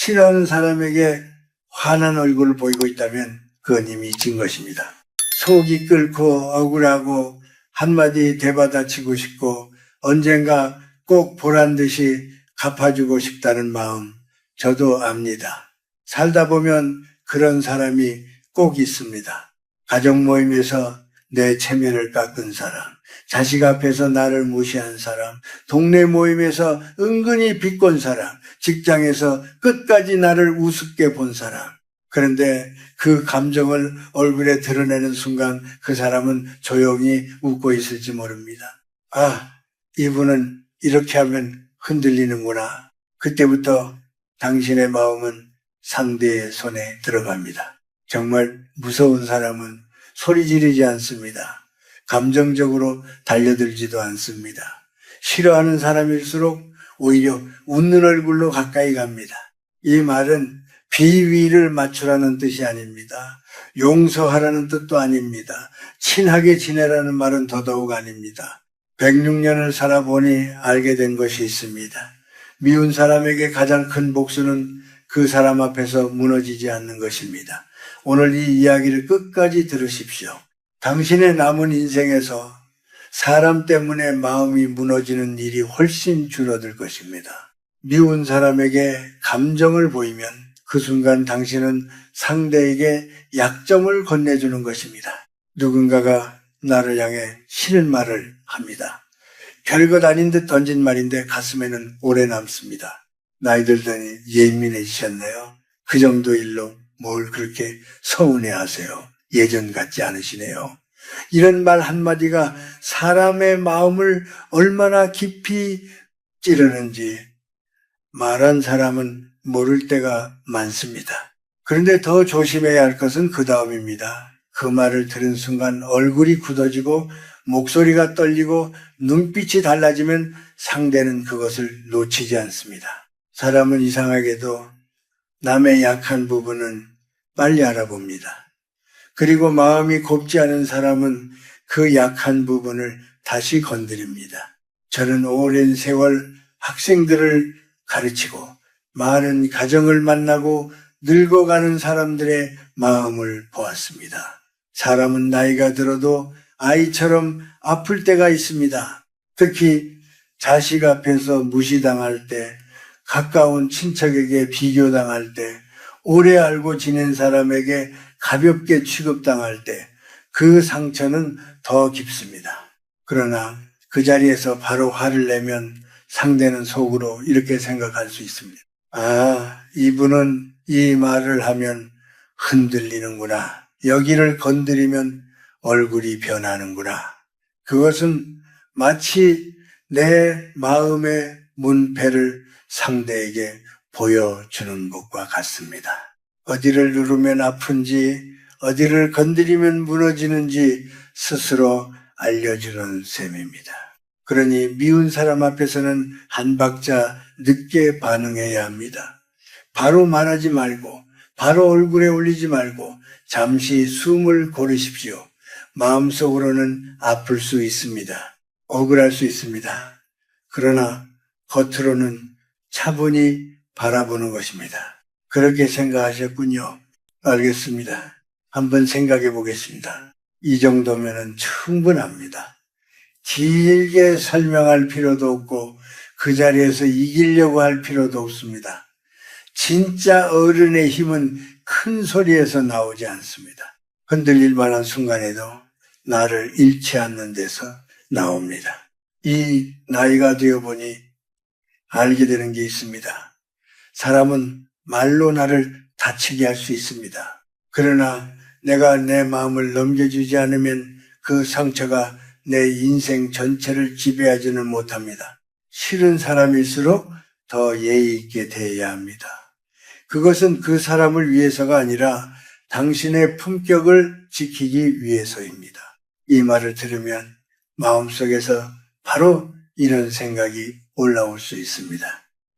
싫어하는 사람에게 환한 얼굴을 보이고 있다면 그건 이미 진 것입니다. 속이 끓고 억울하고 한마디 되받아치고 싶고 언젠가 꼭 보란 듯이 갚아주고 싶다는 마음 저도 압니다. 살다 보면 그런 사람이 꼭 있습니다. 가족 모임에서 내 체면을 깎은 사람, 자식 앞에서 나를 무시한 사람, 동네 모임에서 은근히 비꼰 사람, 직장에서 끝까지 나를 우습게 본 사람. 그런데 그 감정을 얼굴에 드러내는 순간 그 사람은 조용히 웃고 있을지 모릅니다. 아, 이분은 이렇게 하면 흔들리는구나. 그때부터 당신의 마음은 상대의 손에 들어갑니다. 정말 무서운 사람은 소리 지르지 않습니다. 감정적으로 달려들지도 않습니다. 싫어하는 사람일수록 오히려 웃는 얼굴로 가까이 갑니다. 이 말은 비위를 맞추라는 뜻이 아닙니다. 용서하라는 뜻도 아닙니다. 친하게 지내라는 말은 더더욱 아닙니다. 106년을 살아보니 알게 된 것이 있습니다. 미운 사람에게 가장 큰 복수는 그 사람 앞에서 무너지지 않는 것입니다. 오늘 이 이야기를 끝까지 들으십시오. 당신의 남은 인생에서 사람 때문에 마음이 무너지는 일이 훨씬 줄어들 것입니다. 미운 사람에게 감정을 보이면 그 순간 당신은 상대에게 약점을 건네주는 것입니다. 누군가가 나를 향해 싫은 말을 합니다. 별것 아닌 듯 던진 말인데 가슴에는 오래 남습니다. 나이 들더니 예민해지셨네요. 그 정도 일로 뭘 그렇게 서운해하세요. 예전 같지 않으시네요. 이런 말 한마디가 사람의 마음을 얼마나 깊이 찌르는지 말한 사람은 모를 때가 많습니다. 그런데 더 조심해야 할 것은 그 다음입니다. 그 말을 들은 순간 얼굴이 굳어지고 목소리가 떨리고 눈빛이 달라지면 상대는 그것을 놓치지 않습니다. 사람은 이상하게도 남의 약한 부분은 빨리 알아봅니다. 그리고 마음이 곱지 않은 사람은 그 약한 부분을 다시 건드립니다. 저는 오랜 세월 학생들을 가르치고 많은 가정을 만나고 늙어가는 사람들의 마음을 보았습니다. 사람은 나이가 들어도 아이처럼 아플 때가 있습니다. 특히 자식 앞에서 무시당할 때, 가까운 친척에게 비교당할 때, 오래 알고 지낸 사람에게 가볍게 취급당할 때 그 상처는 더 깊습니다. 그러나 그 자리에서 바로 화를 내면 상대는 속으로 이렇게 생각할 수 있습니다. 아, 이분은 이 말을 하면 흔들리는구나. 여기를 건드리면 얼굴이 변하는구나. 그것은 마치 내 마음의 문패를 상대에게 보여주는 것과 같습니다. 어디를 누르면 아픈지, 어디를 건드리면 무너지는지 스스로 알려주는 셈입니다. 그러니 미운 사람 앞에서는 한 박자 늦게 반응해야 합니다. 바로 말하지 말고, 바로 얼굴에 올리지 말고 잠시 숨을 고르십시오. 마음속으로는 아플 수 있습니다. 억울할 수 있습니다. 그러나 겉으로는 차분히 바라보는 것입니다. 그렇게 생각하셨군요. 알겠습니다. 한번 생각해 보겠습니다. 이 정도면 충분합니다. 길게 설명할 필요도 없고 그 자리에서 이기려고 할 필요도 없습니다. 진짜 어른의 힘은 큰 소리에서 나오지 않습니다. 흔들릴 만한 순간에도 나를 잃지 않는 데서 나옵니다. 이 나이가 되어보니 알게 되는 게 있습니다. 사람은 말로 나를 다치게 할 수 있습니다. 그러나 내가 내 마음을 넘겨주지 않으면 그 상처가 내 인생 전체를 지배하지는 못합니다. 싫은 사람일수록 더 예의 있게 대해야 합니다. 그것은 그 사람을 위해서가 아니라 당신의 품격을 지키기 위해서입니다. 이 말을 들으면 마음속에서 바로 이런 생각이 올라올 수 있습니다.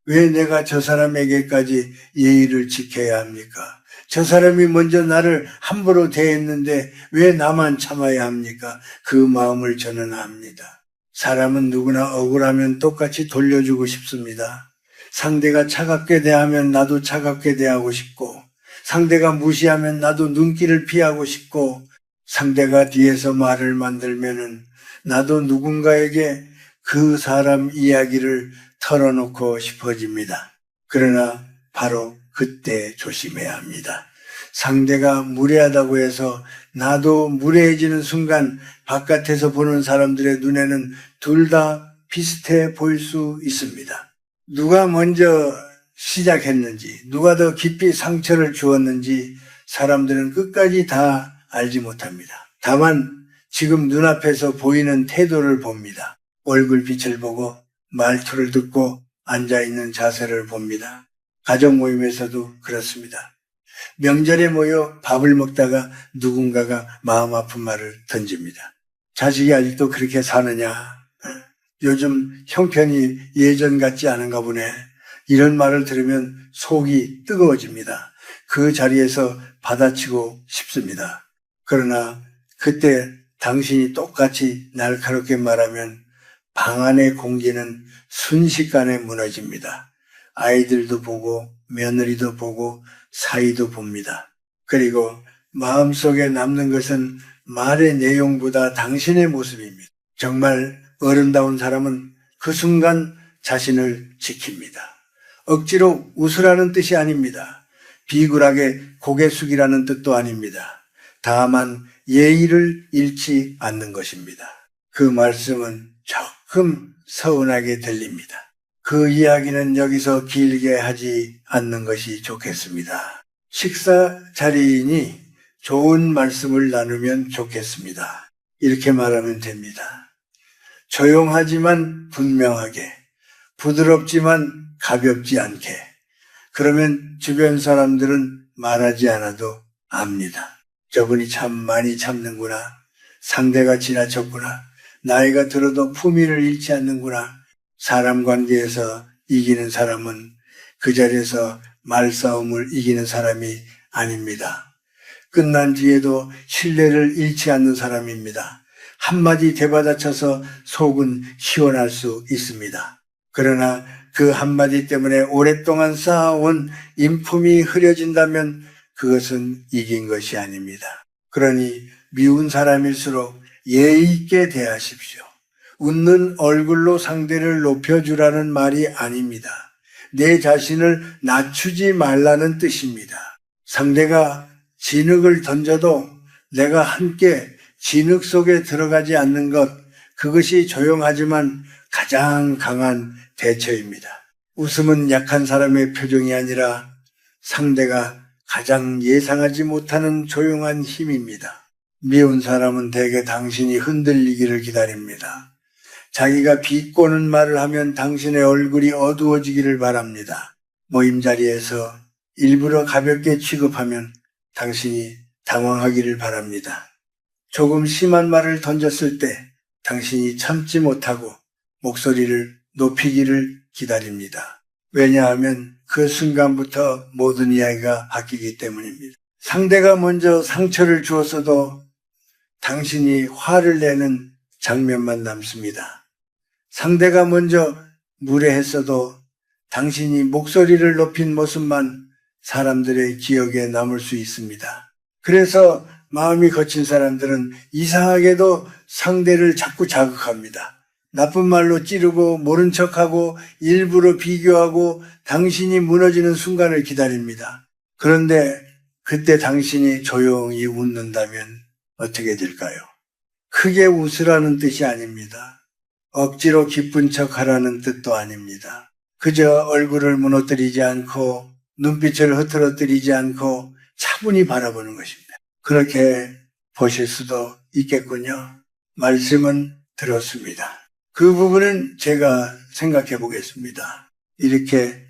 왜 내가 저 사람에게까지 예의를 지켜야 합니까? 저 사람이 먼저 나를 함부로 대했는데 왜 나만 참아야 합니까? 그 마음을 저는 압니다. 사람은 누구나 억울하면 똑같이 돌려주고 싶습니다. 상대가 차갑게 대하면 나도 차갑게 대하고 싶고, 상대가 무시하면 나도 눈길을 피하고 싶고, 상대가 뒤에서 말을 만들면은 나도 누군가에게 그 사람 이야기를 털어놓고 싶어집니다. 그러나 바로 그때 조심해야 합니다. 상대가 무례하다고 해서 나도 무례해지는 순간 바깥에서 보는 사람들의 눈에는 둘 다 비슷해 보일 수 있습니다. 누가 먼저 시작했는지, 누가 더 깊이 상처를 주었는지 사람들은 끝까지 다 알지 못합니다. 다만 지금 눈앞에서 보이는 태도를 봅니다. 얼굴빛을 보고 말투를 듣고 앉아있는 자세를 봅니다. 가족 모임에서도 그렇습니다. 명절에 모여 밥을 먹다가 누군가가 마음 아픈 말을 던집니다. 자식이 아직도 그렇게 사느냐? 요즘 형편이 예전 같지 않은가 보네. 이런 말을 들으면 속이 뜨거워집니다. 그 자리에서 받아치고 싶습니다. 그러나 그때 당신이 똑같이 날카롭게 말하면 방 안의 공기는 순식간에 무너집니다. 아이들도 보고 며느리도 보고 사이도 봅니다. 그리고 마음속에 남는 것은 말의 내용보다 당신의 모습입니다. 정말 어른다운 사람은 그 순간 자신을 지킵니다. 억지로 웃으라는 뜻이 아닙니다. 비굴하게 고개 숙이라는 뜻도 아닙니다. 다만 예의를 잃지 않는 것입니다. 그 말씀은 조금 서운하게 들립니다. 그 이야기는 여기서 길게 하지 않는 것이 좋겠습니다. 식사 자리이니 좋은 말씀을 나누면 좋겠습니다. 이렇게 말하면 됩니다. 조용하지만 분명하게, 부드럽지만 가볍지 않게. 그러면 주변 사람들은 말하지 않아도 압니다. 저분이 참 많이 참는구나. 상대가 지나쳤구나. 나이가 들어도 품위를 잃지 않는구나. 사람 관계에서 이기는 사람은 그 자리에서 말싸움을 이기는 사람이 아닙니다. 끝난 뒤에도 신뢰를 잃지 않는 사람입니다. 한마디 되받아쳐서 속은 시원할 수 있습니다. 그러나 그 한마디 때문에 오랫동안 쌓아온 인품이 흐려진다면 그것은 이긴 것이 아닙니다. 그러니 미운 사람일수록 예의 있게 대하십시오. 웃는 얼굴로 상대를 높여주라는 말이 아닙니다. 내 자신을 낮추지 말라는 뜻입니다. 상대가 진흙을 던져도 내가 함께 진흙 속에 들어가지 않는 것, 그것이 조용하지만 가장 강한 대처입니다. 웃음은 약한 사람의 표정이 아니라 상대가 가장 예상하지 못하는 조용한 힘입니다. 미운 사람은 대개 당신이 흔들리기를 기다립니다. 자기가 비꼬는 말을 하면 당신의 얼굴이 어두워지기를 바랍니다. 모임 자리에서 일부러 가볍게 취급하면 당신이 당황하기를 바랍니다. 조금 심한 말을 던졌을 때 당신이 참지 못하고 목소리를 높이기를 기다립니다. 왜냐하면 그 순간부터 모든 이야기가 바뀌기 때문입니다. 상대가 먼저 상처를 주었어도 당신이 화를 내는 장면만 남습니다. 상대가 먼저 무례했어도 당신이 목소리를 높인 모습만 사람들의 기억에 남을 수 있습니다. 그래서 마음이 거친 사람들은 이상하게도 상대를 자꾸 자극합니다. 나쁜 말로 찌르고 모른 척하고 일부러 비교하고 당신이 무너지는 순간을 기다립니다. 그런데 그때 당신이 조용히 웃는다면 어떻게 될까요? 크게 웃으라는 뜻이 아닙니다. 억지로 기쁜 척하라는 뜻도 아닙니다. 그저 얼굴을 무너뜨리지 않고 눈빛을 흐트러뜨리지 않고 차분히 바라보는 것입니다. 그렇게 보실 수도 있겠군요. 말씀은 들었습니다. 그 부분은 제가 생각해 보겠습니다. 이렇게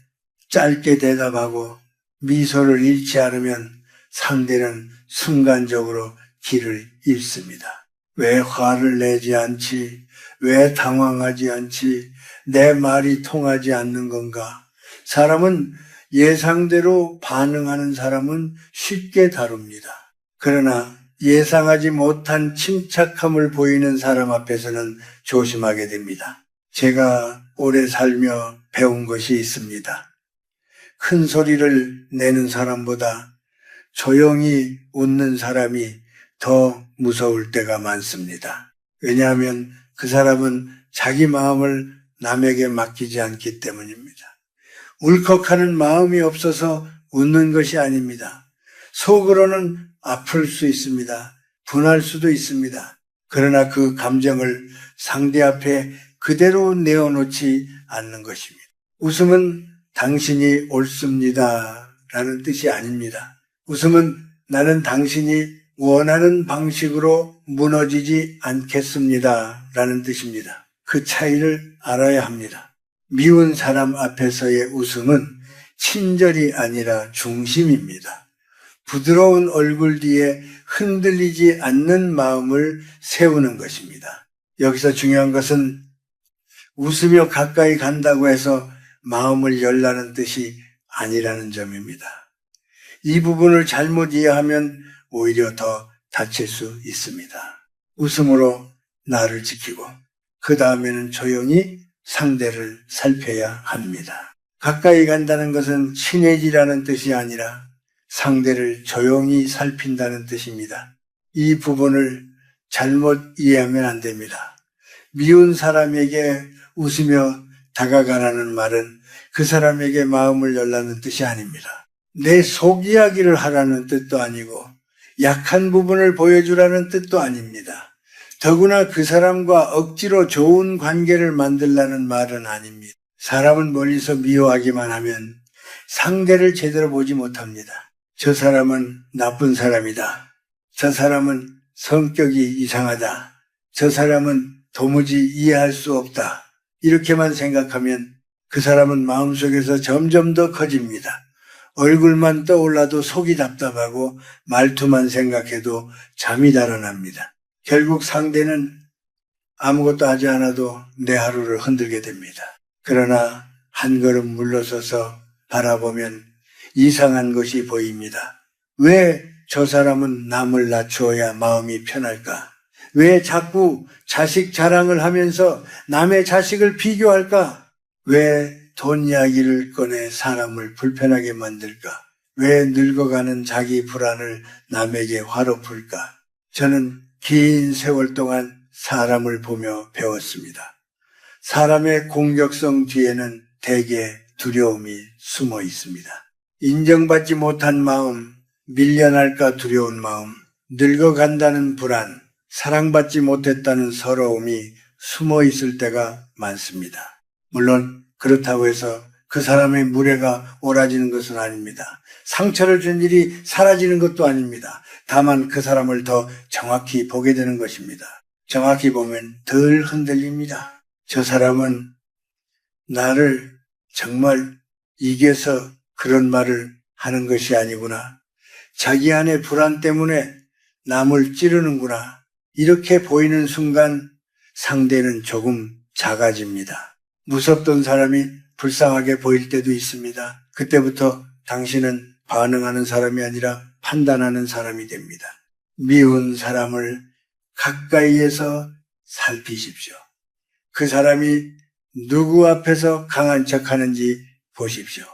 짧게 대답하고 미소를 잃지 않으면 상대는 순간적으로 길을 잃습니다. 왜 화를 내지 않지? 왜 당황하지 않지? 내 말이 통하지 않는 건가? 사람은 예상대로 반응하는 사람은 쉽게 다룹니다. 그러나 예상하지 못한 침착함을 보이는 사람 앞에서는 조심하게 됩니다. 제가 오래 살며 배운 것이 있습니다. 큰 소리를 내는 사람보다 조용히 웃는 사람이 더 무서울 때가 많습니다. 왜냐하면 그 사람은 자기 마음을 남에게 맡기지 않기 때문입니다. 울컥하는 마음이 없어서 웃는 것이 아닙니다. 속으로는 아플 수 있습니다. 분할 수도 있습니다. 그러나 그 감정을 상대 앞에 그대로 내어놓지 않는 것입니다. 웃음은 당신이 옳습니다 라는 뜻이 아닙니다. 웃음은 나는 당신이 원하는 방식으로 무너지지 않겠습니다 라는 뜻입니다. 그 차이를 알아야 합니다. 미운 사람 앞에서의 웃음은 친절이 아니라 중심입니다. 부드러운 얼굴 뒤에 흔들리지 않는 마음을 세우는 것입니다. 여기서 중요한 것은 웃으며 가까이 간다고 해서 마음을 열라는 뜻이 아니라는 점입니다. 이 부분을 잘못 이해하면 오히려 더 다칠 수 있습니다. 웃음으로 나를 지키고 그 다음에는 조용히 상대를 살펴야 합니다. 가까이 간다는 것은 친해지라는 뜻이 아니라 상대를 조용히 살핀다는 뜻입니다. 이 부분을 잘못 이해하면 안 됩니다. 미운 사람에게 웃으며 다가가라는 말은 그 사람에게 마음을 열라는 뜻이 아닙니다. 내 속 이야기를 하라는 뜻도 아니고 약한 부분을 보여주라는 뜻도 아닙니다. 더구나 그 사람과 억지로 좋은 관계를 만들라는 말은 아닙니다. 사람은 멀리서 미워하기만 하면 상대를 제대로 보지 못합니다. 저 사람은 나쁜 사람이다. 저 사람은 성격이 이상하다. 저 사람은 도무지 이해할 수 없다. 이렇게만 생각하면 그 사람은 마음속에서 점점 더 커집니다. 얼굴만 떠올라도 속이 답답하고 말투만 생각해도 잠이 달아납니다. 결국 상대는 아무것도 하지 않아도 내 하루를 흔들게 됩니다. 그러나 한 걸음 물러서서 바라보면 이상한 것이 보입니다. 왜 저 사람은 남을 낮추어야 마음이 편할까? 왜 자꾸 자식 자랑을 하면서 남의 자식을 비교할까? 왜 돈 이야기를 꺼내 사람을 불편하게 만들까? 왜 늙어가는 자기 불안을 남에게 화로 풀까? 저는 긴 세월 동안 사람을 보며 배웠습니다. 사람의 공격성 뒤에는 대개 두려움이 숨어 있습니다. 인정받지 못한 마음, 밀려날까 두려운 마음, 늙어간다는 불안, 사랑받지 못했다는 서러움이 숨어 있을 때가 많습니다. 물론 그렇다고 해서 그 사람의 무례가 옳아지는 것은 아닙니다. 상처를 준 일이 사라지는 것도 아닙니다. 다만 그 사람을 더 정확히 보게 되는 것입니다. 정확히 보면 덜 흔들립니다. 저 사람은 나를 정말 이겨서 그런 말을 하는 것이 아니구나. 자기 안의 불안 때문에 남을 찌르는구나. 이렇게 보이는 순간 상대는 조금 작아집니다. 무섭던 사람이 불쌍하게 보일 때도 있습니다. 그때부터 당신은 반응하는 사람이 아니라 판단하는 사람이 됩니다. 미운 사람을 가까이에서 살피십시오. 그 사람이 누구 앞에서 강한 척하는지 보십시오.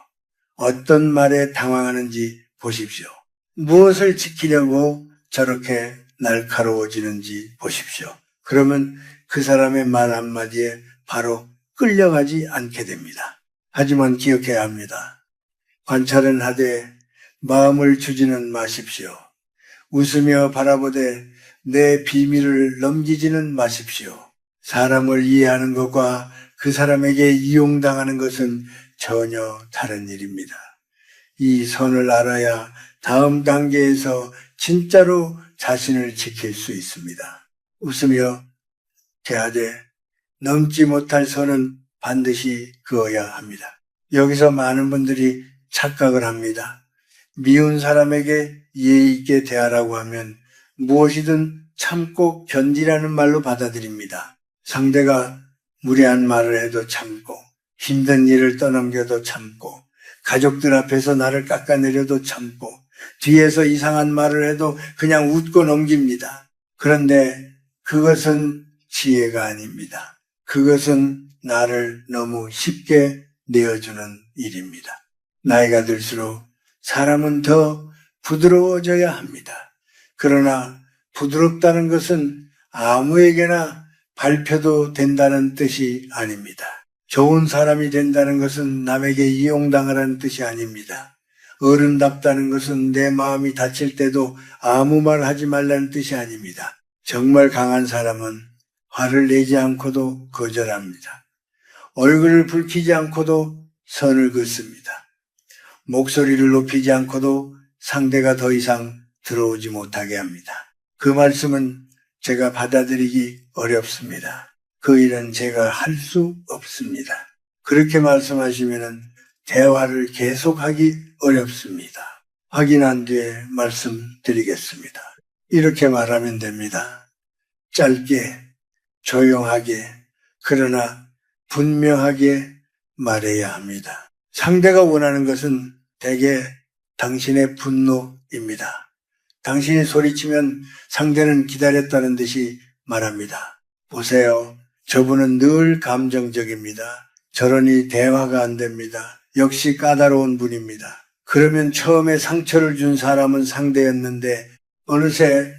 어떤 말에 당황하는지 보십시오. 무엇을 지키려고 저렇게 날카로워지는지 보십시오. 그러면 그 사람의 말 한마디에 바로 끌려가지 않게 됩니다. 하지만 기억해야 합니다. 관찰은 하되 마음을 주지는 마십시오. 웃으며 바라보되 내 비밀을 넘기지는 마십시오. 사람을 이해하는 것과 그 사람에게 이용당하는 것은 전혀 다른 일입니다. 이 선을 알아야 다음 단계에서 진짜로 자신을 지킬 수 있습니다. 웃으며 대하되 넘지 못할 선은 반드시 그어야 합니다. 여기서 많은 분들이 착각을 합니다. 미운 사람에게 예의 있게 대하라고 하면 무엇이든 참고 견디라는 말로 받아들입니다. 상대가 무례한 말을 해도 참고, 힘든 일을 떠넘겨도 참고, 가족들 앞에서 나를 깎아내려도 참고, 뒤에서 이상한 말을 해도 그냥 웃고 넘깁니다. 그런데 그것은 지혜가 아닙니다. 그것은 나를 너무 쉽게 내어주는 일입니다. 나이가 들수록 사람은 더 부드러워져야 합니다. 그러나 부드럽다는 것은 아무에게나 밟혀도 된다는 뜻이 아닙니다. 좋은 사람이 된다는 것은 남에게 이용당하라는 뜻이 아닙니다. 어른답다는 것은 내 마음이 다칠 때도 아무 말 하지 말라는 뜻이 아닙니다. 정말 강한 사람은 화를 내지 않고도 거절합니다. 얼굴을 붉히지 않고도 선을 긋습니다. 목소리를 높이지 않고도 상대가 더 이상 들어오지 못하게 합니다. 그 말씀은 제가 받아들이기 어렵습니다. 그 일은 제가 할 수 없습니다. 그렇게 말씀하시면 대화를 계속하기 어렵습니다. 확인한 뒤에 말씀드리겠습니다. 이렇게 말하면 됩니다. 짧게, 조용하게, 그러나 분명하게 말해야 합니다. 상대가 원하는 것은 대개 당신의 분노입니다. 당신이 소리치면 상대는 기다렸다는 듯이 말합니다. 보세요. 저분은 늘 감정적입니다. 저러니 대화가 안 됩니다. 역시 까다로운 분입니다. 그러면 처음에 상처를 준 사람은 상대였는데 어느새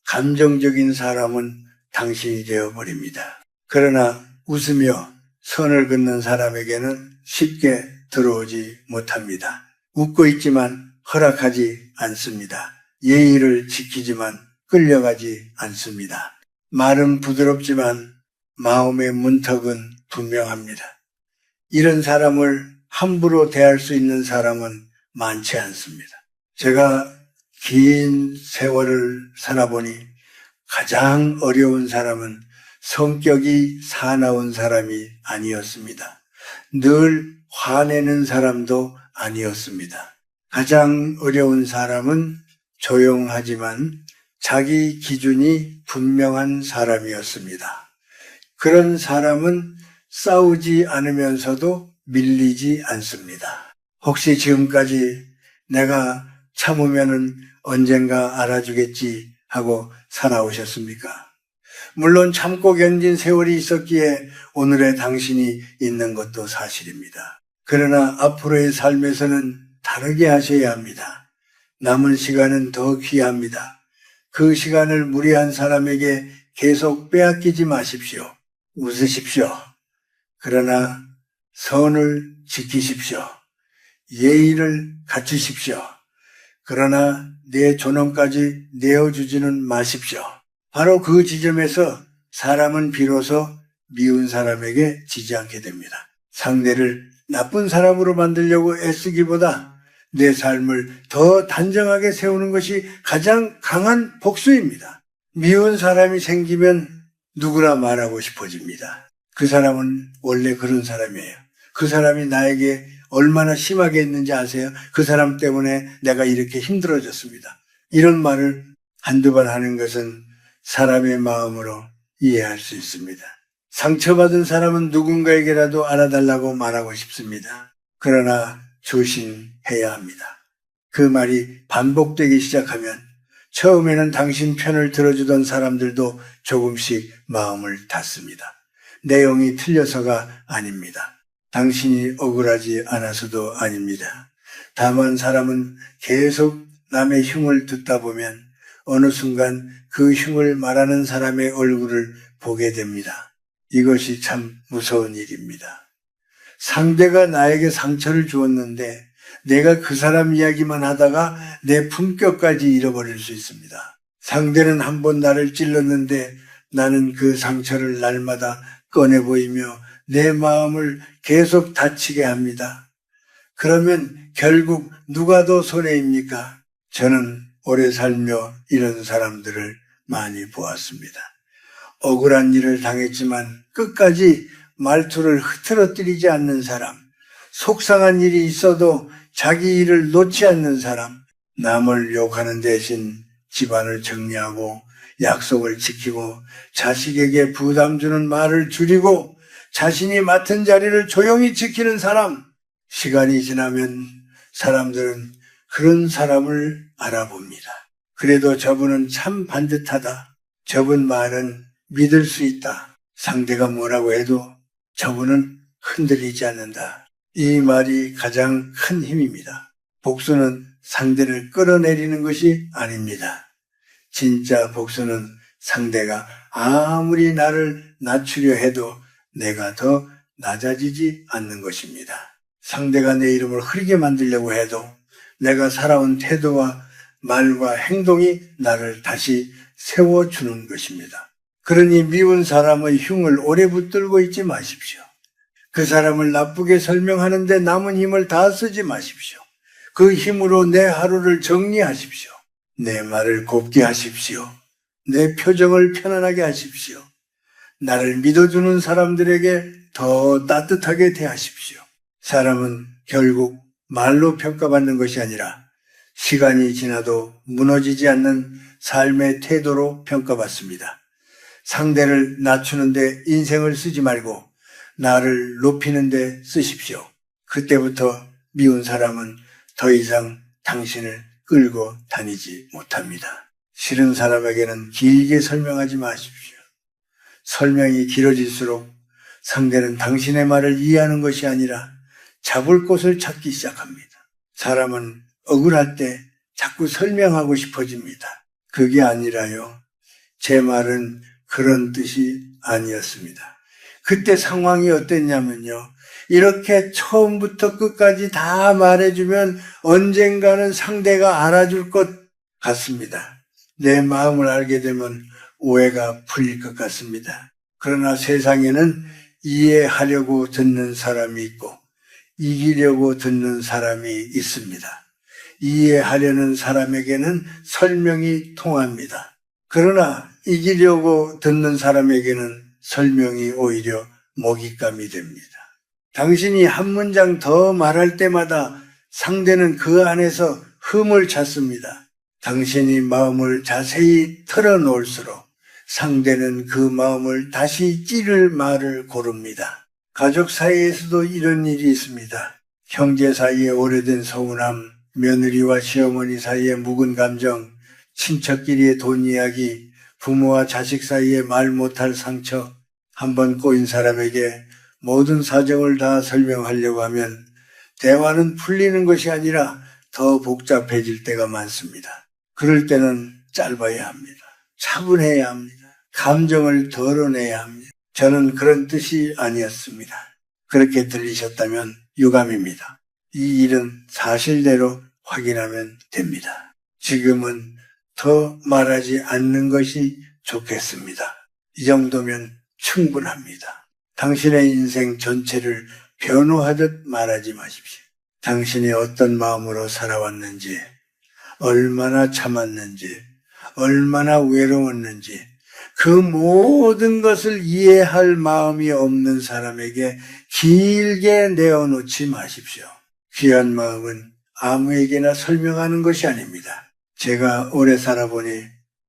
감정적인 사람은 당신이 되어버립니다. 그러나 웃으며 선을 긋는 사람에게는 쉽게 들어오지 못합니다. 웃고 있지만 허락하지 않습니다. 예의를 지키지만 끌려가지 않습니다. 말은 부드럽지만 마음의 문턱은 분명합니다. 이런 사람을 함부로 대할 수 있는 사람은 많지 않습니다. 제가 긴 세월을 살아보니 가장 어려운 사람은 성격이 사나운 사람이 아니었습니다. 늘 화내는 사람도 아니었습니다. 가장 어려운 사람은 조용하지만 자기 기준이 분명한 사람이었습니다. 그런 사람은 싸우지 않으면서도 밀리지 않습니다. 혹시 지금까지 내가 참으면은 언젠가 알아주겠지 하고 살아오셨습니까? 물론 참고 견딘 세월이 있었기에 오늘의 당신이 있는 것도 사실입니다. 그러나 앞으로의 삶에서는 다르게 하셔야 합니다. 남은 시간은 더 귀합니다. 그 시간을 무리한 사람에게 계속 빼앗기지 마십시오. 웃으십시오. 그러나 선을 지키십시오. 예의를 갖추십시오. 그러나 내 존엄까지 내어주지는 마십시오. 바로 그 지점에서 사람은 비로소 미운 사람에게 지지 않게 됩니다. 상대를 나쁜 사람으로 만들려고 애쓰기보다 내 삶을 더 단정하게 세우는 것이 가장 강한 복수입니다. 미운 사람이 생기면 누구나 말하고 싶어집니다. 그 사람은 원래 그런 사람이에요. 그 사람이 나에게 얼마나 심하게 했는지 아세요? 그 사람 때문에 내가 이렇게 힘들어졌습니다. 이런 말을 한두 번 하는 것은 사람의 마음으로 이해할 수 있습니다. 상처받은 사람은 누군가에게라도 알아달라고 말하고 싶습니다. 그러나 조심해야 합니다. 그 말이 반복되기 시작하면 처음에는 당신 편을 들어주던 사람들도 조금씩 마음을 닫습니다. 내용이 틀려서가 아닙니다. 당신이 억울하지 않아서도 아닙니다. 다만 사람은 계속 남의 흉을 듣다 보면 어느 순간 그 흉을 말하는 사람의 얼굴을 보게 됩니다. 이것이 참 무서운 일입니다. 상대가 나에게 상처를 주었는데 내가 그 사람 이야기만 하다가 내 품격까지 잃어버릴 수 있습니다. 상대는 한 번 나를 찔렀는데 나는 그 상처를 날마다 꺼내 보이며 내 마음을 계속 다치게 합니다. 그러면 결국 누가 더 손해입니까? 저는 오래 살며 이런 사람들을 많이 보았습니다. 억울한 일을 당했지만 끝까지 말투를 흐트러뜨리지 않는 사람, 속상한 일이 있어도 자기 일을 놓지 않는 사람, 남을 욕하는 대신 집안을 정리하고 약속을 지키고 자식에게 부담 주는 말을 줄이고 자신이 맡은 자리를 조용히 지키는 사람, 시간이 지나면 사람들은 그런 사람을 알아봅니다. 그래도 저분은 참 반듯하다. 저분 말은 믿을 수 있다. 상대가 뭐라고 해도 저분은 흔들리지 않는다. 이 말이 가장 큰 힘입니다. 복수는 상대를 끌어내리는 것이 아닙니다. 진짜 복수는 상대가 아무리 나를 낮추려 해도 내가 더 낮아지지 않는 것입니다. 상대가 내 이름을 흐리게 만들려고 해도 내가 살아온 태도와 말과 행동이 나를 다시 세워주는 것입니다. 그러니 미운 사람의 흉을 오래 붙들고 있지 마십시오. 그 사람을 나쁘게 설명하는데 남은 힘을 다 쓰지 마십시오. 그 힘으로 내 하루를 정리하십시오. 내 말을 곱게 하십시오. 내 표정을 편안하게 하십시오. 나를 믿어주는 사람들에게 더 따뜻하게 대하십시오. 사람은 결국 말로 평가받는 것이 아니라 시간이 지나도 무너지지 않는 삶의 태도로 평가받습니다. 상대를 낮추는데 인생을 쓰지 말고 나를 높이는데 쓰십시오. 그때부터 미운 사람은 더 이상 당신을 끌고 다니지 못합니다. 싫은 사람에게는 길게 설명하지 마십시오. 설명이 길어질수록 상대는 당신의 말을 이해하는 것이 아니라 잡을 곳을 찾기 시작합니다. 사람은 억울할 때 자꾸 설명하고 싶어집니다. 그게 아니라요. 제 말은 그런 뜻이 아니었습니다. 그때 상황이 어땠냐면요. 이렇게 처음부터 끝까지 다 말해주면 언젠가는 상대가 알아줄 것 같습니다. 내 마음을 알게 되면 오해가 풀릴 것 같습니다. 그러나 세상에는 이해하려고 듣는 사람이 있고 이기려고 듣는 사람이 있습니다. 이해하려는 사람에게는 설명이 통합니다. 그러나 이기려고 듣는 사람에게는 설명이 오히려 먹잇감이 됩니다. 당신이 한 문장 더 말할 때마다 상대는 그 안에서 흠을 찾습니다. 당신이 마음을 자세히 털어놓을수록 상대는 그 마음을 다시 찌를 말을 고릅니다. 가족 사이에서도 이런 일이 있습니다. 형제 사이에 오래된 서운함, 며느리와 시어머니 사이에 묵은 감정, 친척끼리의 돈 이야기, 부모와 자식 사이에 말 못할 상처, 한번 꼬인 사람에게 모든 사정을 다 설명하려고 하면 대화는 풀리는 것이 아니라 더 복잡해질 때가 많습니다. 그럴 때는 짧아야 합니다. 차분해야 합니다. 감정을 덜어내야 합니다. 저는 그런 뜻이 아니었습니다. 그렇게 들리셨다면 유감입니다. 이 일은 사실대로 확인하면 됩니다. 지금은 더 말하지 않는 것이 좋겠습니다. 이 정도면 충분합니다. 당신의 인생 전체를 변호하듯 말하지 마십시오. 당신이 어떤 마음으로 살아왔는지, 얼마나 참았는지, 얼마나 외로웠는지 그 모든 것을 이해할 마음이 없는 사람에게 길게 내어놓지 마십시오. 귀한 마음은 아무에게나 설명하는 것이 아닙니다. 제가 오래 살아보니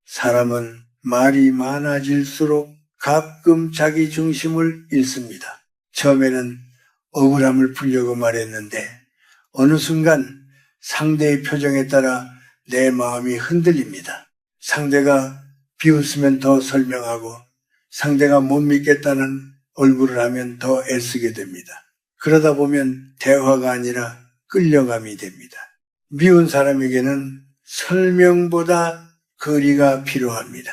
사람은 말이 많아질수록 가끔 자기 중심을 잃습니다. 처음에는 억울함을 풀려고 말했는데 어느 순간 상대의 표정에 따라 내 마음이 흔들립니다. 상대가 비웃으면 더 설명하고 상대가 못 믿겠다는 얼굴을 하면 더 애쓰게 됩니다. 그러다 보면 대화가 아니라 끌려감이 됩니다. 미운 사람에게는 설명보다 거리가 필요합니다.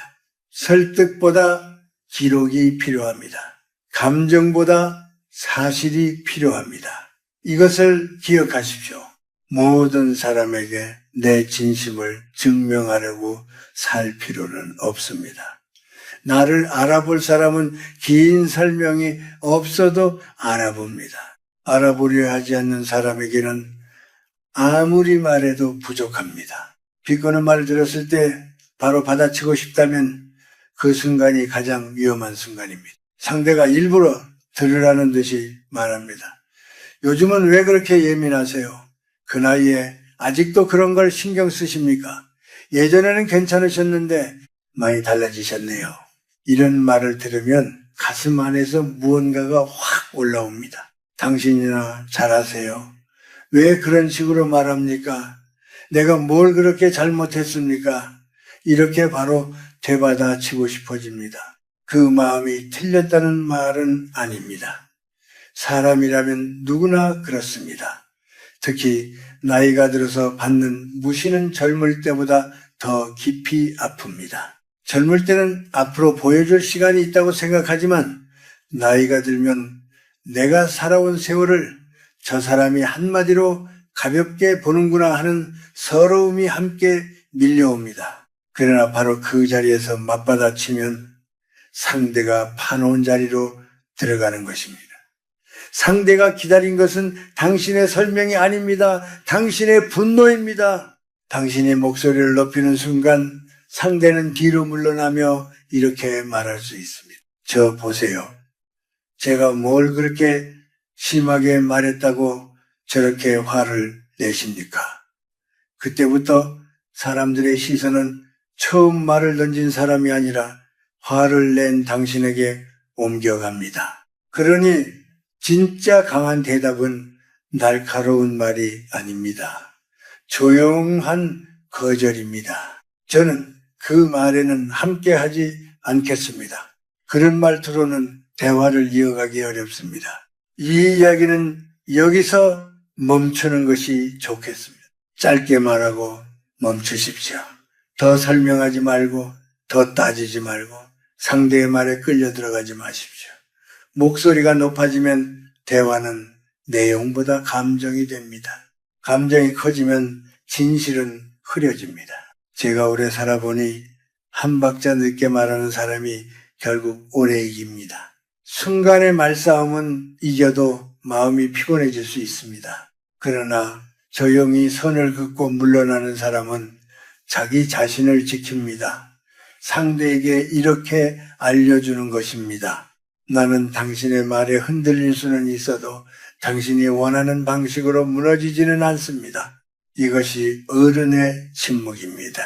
설득보다 기록이 필요합니다. 감정보다 사실이 필요합니다. 이것을 기억하십시오. 모든 사람에게 내 진심을 증명하려고 살 필요는 없습니다. 나를 알아볼 사람은 긴 설명이 없어도 알아봅니다. 알아보려 하지 않는 사람에게는 아무리 말해도 부족합니다. 비꼬는 말을 들었을 때 바로 받아치고 싶다면 그 순간이 가장 위험한 순간입니다. 상대가 일부러 들으라는 듯이 말합니다. 요즘은 왜 그렇게 예민하세요? 그 나이에 아직도 그런 걸 신경 쓰십니까? 예전에는 괜찮으셨는데 많이 달라지셨네요. 이런 말을 들으면 가슴 안에서 무언가가 확 올라옵니다. 당신이나 잘하세요. 왜 그런 식으로 말합니까? 내가 뭘 그렇게 잘못했습니까? 이렇게 바로 되받아치고 싶어집니다. 그 마음이 틀렸다는 말은 아닙니다. 사람이라면 누구나 그렇습니다. 특히 나이가 들어서 받는 무시는 젊을 때보다 더 깊이 아픕니다. 젊을 때는 앞으로 보여줄 시간이 있다고 생각하지만 나이가 들면 내가 살아온 세월을 저 사람이 한마디로 가볍게 보는구나 하는 서러움이 함께 밀려옵니다. 그러나 바로 그 자리에서 맞받아치면 상대가 파놓은 자리로 들어가는 것입니다. 상대가 기다린 것은 당신의 설명이 아닙니다. 당신의 분노입니다. 당신의 목소리를 높이는 순간 상대는 뒤로 물러나며 이렇게 말할 수 있습니다. 저 보세요. 제가 뭘 그렇게 심하게 말했다고 저렇게 화를 내십니까? 그때부터 사람들의 시선은 처음 말을 던진 사람이 아니라 화를 낸 당신에게 옮겨갑니다. 그러니 진짜 강한 대답은 날카로운 말이 아닙니다. 조용한 거절입니다. 저는 그 말에는 함께하지 않겠습니다. 그런 말투로는 대화를 이어가기 어렵습니다. 이 이야기는 여기서 멈추는 것이 좋겠습니다. 짧게 말하고 멈추십시오. 더 설명하지 말고 더 따지지 말고 상대의 말에 끌려 들어가지 마십시오. 목소리가 높아지면 대화는 내용보다 감정이 됩니다. 감정이 커지면 진실은 흐려집니다. 제가 오래 살아보니 한 박자 늦게 말하는 사람이 결국 오래 이깁니다. 순간의 말싸움은 이겨도 마음이 피곤해질 수 있습니다. 그러나 조용히 선을 긋고 물러나는 사람은 자기 자신을 지킵니다. 상대에게 이렇게 알려주는 것입니다. 나는 당신의 말에 흔들릴 수는 있어도 당신이 원하는 방식으로 무너지지는 않습니다. 이것이 어른의 침묵입니다.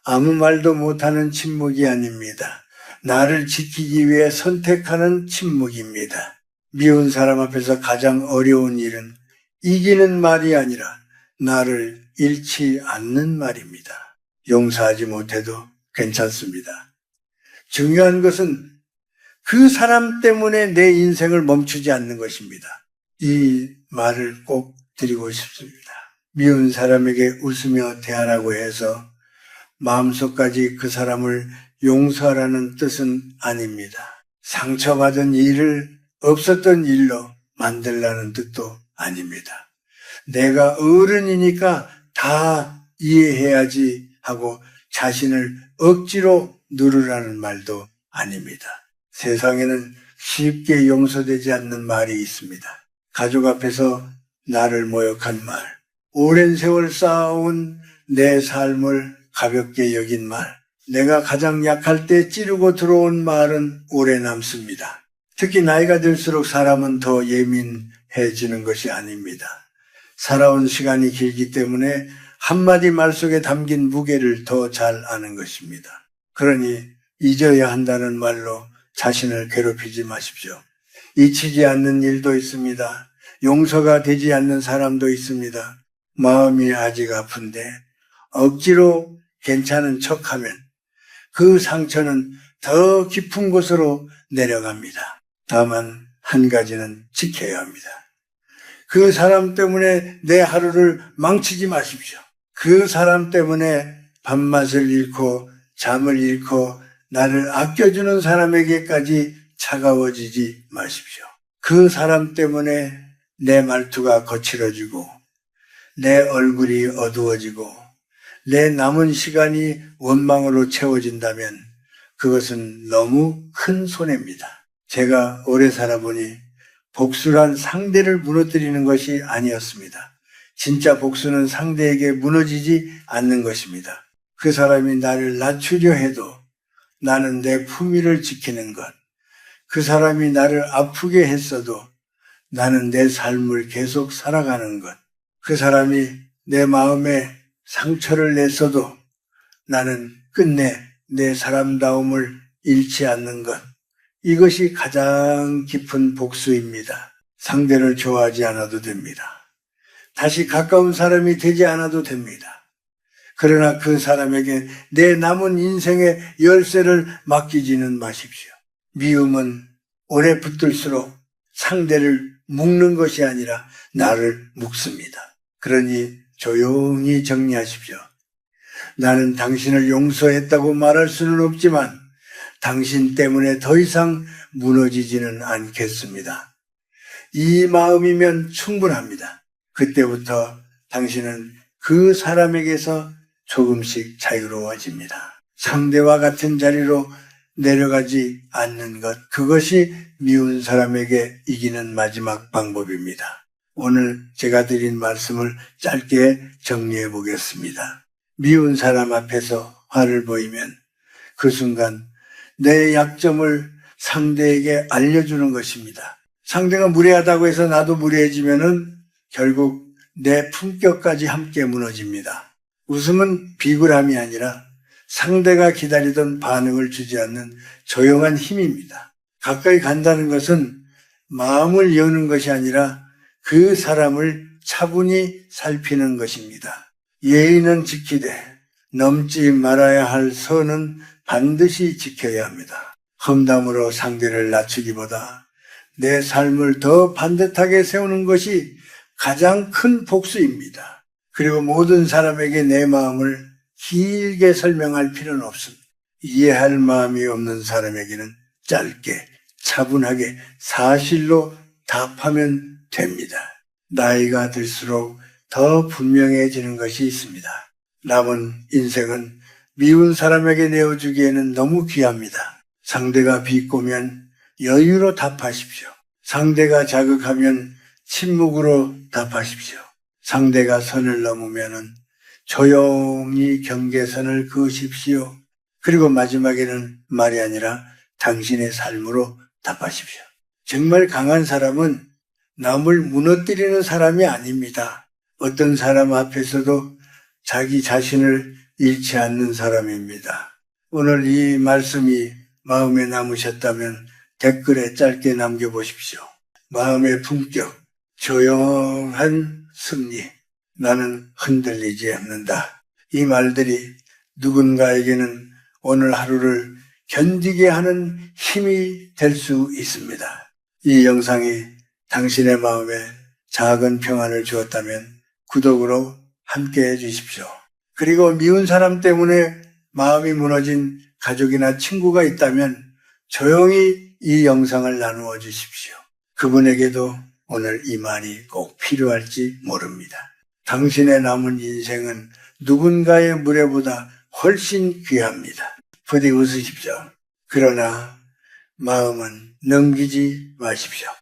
아무 말도 못하는 침묵이 아닙니다. 나를 지키기 위해 선택하는 침묵입니다. 미운 사람 앞에서 가장 어려운 일은 이기는 말이 아니라 나를 잃지 않는 말입니다. 용서하지 못해도 괜찮습니다. 중요한 것은 그 사람 때문에 내 인생을 멈추지 않는 것입니다. 이 말을 꼭 드리고 싶습니다. 미운 사람에게 웃으며 대하라고 해서 마음속까지 그 사람을 용서하라는 뜻은 아닙니다. 상처받은 일을 없었던 일로 만들라는 뜻도 아닙니다. 내가 어른이니까 다 이해해야지 하고 자신을 억지로 누르라는 말도 아닙니다. 세상에는 쉽게 용서되지 않는 말이 있습니다. 가족 앞에서 나를 모욕한 말, 오랜 세월 쌓아온 내 삶을 가볍게 여긴 말, 내가 가장 약할 때 찌르고 들어온 말은 오래 남습니다. 특히 나이가 들수록 사람은 더 예민해지는 것이 아닙니다. 살아온 시간이 길기 때문에 한마디 말 속에 담긴 무게를 더 잘 아는 것입니다. 그러니 잊어야 한다는 말로 자신을 괴롭히지 마십시오. 잊히지 않는 일도 있습니다. 용서가 되지 않는 사람도 있습니다. 마음이 아직 아픈데 억지로 괜찮은 척하면 그 상처는 더 깊은 곳으로 내려갑니다. 다만 한 가지는 지켜야 합니다. 그 사람 때문에 내 하루를 망치지 마십시오. 그 사람 때문에 밥맛을 잃고 잠을 잃고 나를 아껴주는 사람에게까지 차가워지지 마십시오. 그 사람 때문에 내 말투가 거칠어지고 내 얼굴이 어두워지고 내 남은 시간이 원망으로 채워진다면 그것은 너무 큰 손해입니다. 제가 오래 살아보니 복수란 상대를 무너뜨리는 것이 아니었습니다. 진짜 복수는 상대에게 무너지지 않는 것입니다. 그 사람이 나를 낮추려 해도 나는 내 품위를 지키는 것. 그 사람이 나를 아프게 했어도 나는 내 삶을 계속 살아가는 것. 그 사람이 내 마음에 상처를 냈어도 나는 끝내 내 사람다움을 잃지 않는 것. 이것이 가장 깊은 복수입니다. 상대를 좋아하지 않아도 됩니다. 다시 가까운 사람이 되지 않아도 됩니다. 그러나 그 사람에게 내 남은 인생의 열쇠를 맡기지는 마십시오. 미움은 오래 붙들수록 상대를 묶는 것이 아니라 나를 묶습니다. 그러니 조용히 정리하십시오. 나는 당신을 용서했다고 말할 수는 없지만 당신 때문에 더 이상 무너지지는 않겠습니다. 이 마음이면 충분합니다. 그때부터 당신은 그 사람에게서 조금씩 자유로워집니다. 상대와 같은 자리로 내려가지 않는 것, 그것이 미운 사람에게 이기는 마지막 방법입니다. 오늘 제가 드린 말씀을 짧게 정리해 보겠습니다. 미운 사람 앞에서 화를 보이면 그 순간 내 약점을 상대에게 알려주는 것입니다. 상대가 무례하다고 해서 나도 무례해지면은 결국 내 품격까지 함께 무너집니다. 웃음은 비굴함이 아니라 상대가 기다리던 반응을 주지 않는 조용한 힘입니다. 가까이 간다는 것은 마음을 여는 것이 아니라 그 사람을 차분히 살피는 것입니다. 예의는 지키되 넘지 말아야 할 선은 반드시 지켜야 합니다. 험담으로 상대를 낮추기보다 내 삶을 더 반듯하게 세우는 것이 가장 큰 복수입니다. 그리고 모든 사람에게 내 마음을 길게 설명할 필요는 없습니다. 이해할 마음이 없는 사람에게는 짧게 차분하게 사실로 답하면 됩니다. 나이가 들수록 더 분명해지는 것이 있습니다. 남은 인생은 미운 사람에게 내어주기에는 너무 귀합니다. 상대가 비꼬면 여유로 답하십시오. 상대가 자극하면 침묵으로 답하십시오. 상대가 선을 넘으면 조용히 경계선을 그으십시오. 그리고 마지막에는 말이 아니라 당신의 삶으로 답하십시오. 정말 강한 사람은 남을 무너뜨리는 사람이 아닙니다. 어떤 사람 앞에서도 자기 자신을 잃지 않는 사람입니다. 오늘 이 말씀이 마음에 남으셨다면 댓글에 짧게 남겨보십시오. 마음의 품격, 조용한 승리, 나는 흔들리지 않는다. 이 말들이 누군가에게는 오늘 하루를 견디게 하는 힘이 될 수 있습니다. 이 영상이 당신의 마음에 작은 평안을 주었다면 구독으로 함께 해주십시오. 그리고 미운 사람 때문에 마음이 무너진 가족이나 친구가 있다면 조용히 이 영상을 나누어 주십시오. 그분에게도 오늘 이 말이 꼭 필요할지 모릅니다. 당신의 남은 인생은 누군가의 무례보다 훨씬 귀합니다. 부디 웃으십시오. 그러나 마음은 넘기지 마십시오.